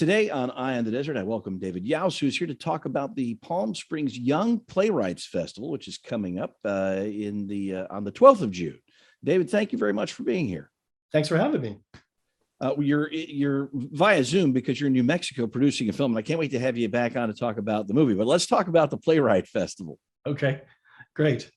Today on Eye on the Desert, I welcome David Yaus, who is here to talk about the Palm Springs Young Playwrights Festival, which is coming up on the 12th of June. David, thank you very much for being here. Thanks for having me. You're via Zoom because you're in New Mexico producing a film, and I can't wait to have you back on to talk about the movie. But let's talk about the Playwright Festival. Okay, great.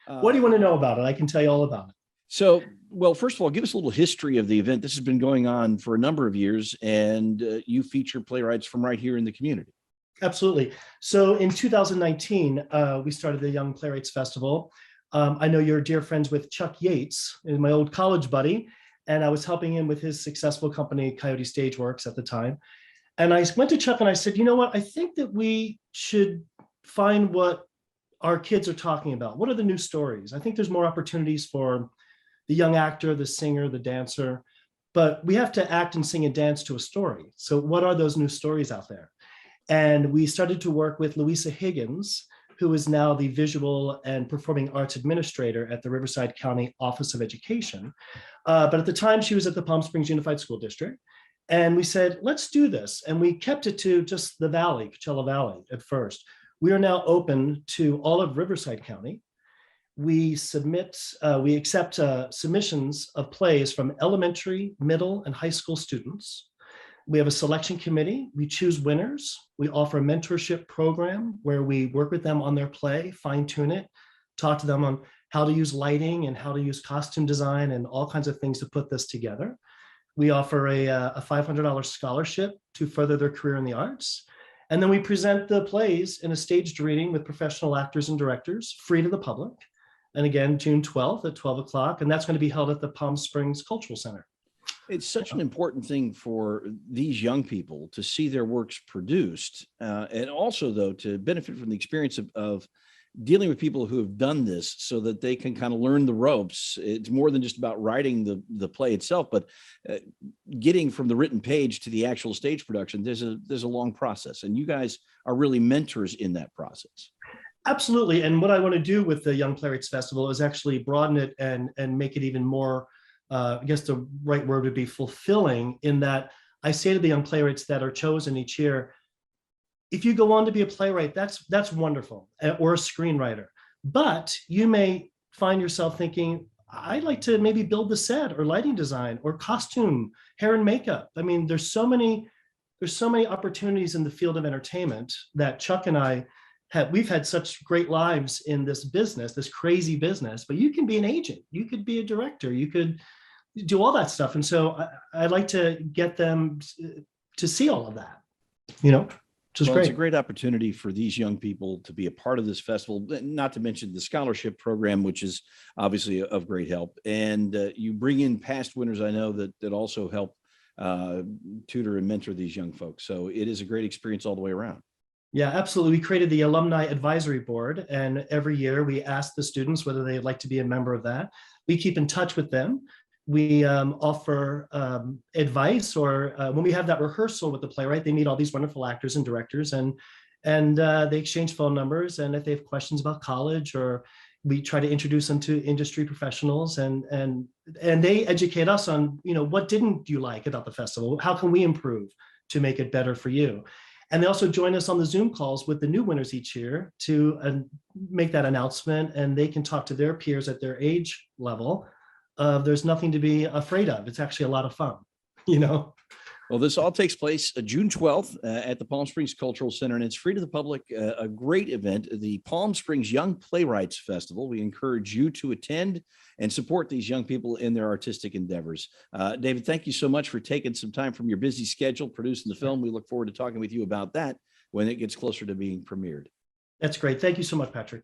What do you want to know about it? I can tell you all about it. So, well, first of all, give us a little history of the event. This has been going on for a number of years, and you feature playwrights from right here in the community. Absolutely. So in 2019, we started the Young Playwrights Festival. I know you're dear friends with Chuck Yates, my old college buddy, and I was helping him with his successful company, Coyote Stageworks at the time. And I went to Chuck and I said, you know what, I think that we should find what our kids are talking about. What are the new stories? I think there's more opportunities for the young actor, the singer, the dancer, but we have to act and sing and dance to a story. So what are those new stories out there? And we started to work with Louisa Higgins, who is now the Visual and Performing Arts Administrator at the Riverside County Office of Education. But at the time, she was at the Palm Springs Unified School District. And we said, let's do this. And we kept it to just the Valley, Coachella Valley at first. We are now open to all of Riverside County. We accept submissions of plays from elementary, middle, and high school students. We have a selection committee. We choose winners. We offer a mentorship program where we work with them on their play, fine tune it, talk to them on how to use lighting and how to use costume design and all kinds of things to put this together. We offer a $500 scholarship to further their career in the arts. And then we present the plays in a staged reading with professional actors and directors, free to the public. And again, June 12th at 12 o'clock, and that's going to be held at the Palm Springs Cultural Center. It's such an important thing for these young people to see their works produced, and also, though, to benefit from the experience of dealing with people who have done this so that they can kind of learn the ropes. It's more than just about writing the play itself, but getting from the written page to the actual stage production, there's a long process, and you guys are really mentors in that process. Absolutely. And what I want to do with the Young Playwrights Festival is actually broaden it and make it even more, I guess the right word would be fulfilling, in that I say to the young playwrights that are chosen each year, if you go on to be a playwright, that's wonderful, or a screenwriter. But you may find yourself thinking, I'd like to maybe build the set or lighting design or costume, hair and makeup. I mean, there's so many opportunities in the field of entertainment that Chuck and I we've had such great lives in this business, this crazy business, but you can be an agent, you could be a director, you could do all that stuff. And so I'd like to get them to see all of that, which is great. It's a great opportunity for these young people to be a part of this festival, not to mention the scholarship program, which is obviously of great help. And you bring in past winners, I know, that also help tutor and mentor these young folks. So it is a great experience all the way around. Yeah, absolutely. We created the Alumni Advisory Board, and every year we ask the students whether they'd like to be a member of that. We keep in touch with them. We offer advice, or when we have that rehearsal with the playwright, they meet all these wonderful actors and directors, and they exchange phone numbers. And if they have questions about college, or we try to introduce them to industry professionals, and they educate us on, what didn't you like about the festival? How can we improve to make it better for you? And they also join us on the Zoom calls with the new winners each year to make that announcement, and they can talk to their peers at their age level. There's nothing to be afraid of. It's actually a lot of fun, Well, this all takes place June 12th at the Palm Springs Cultural Center, and it's free to the public. A great event, the Palm Springs Young Playwrights Festival. We encourage you to attend and support these young people in their artistic endeavors. David, thank you so much for taking some time from your busy schedule, producing the film. We look forward to talking with you about that when it gets closer to being premiered. That's great. Thank you so much, Patrick.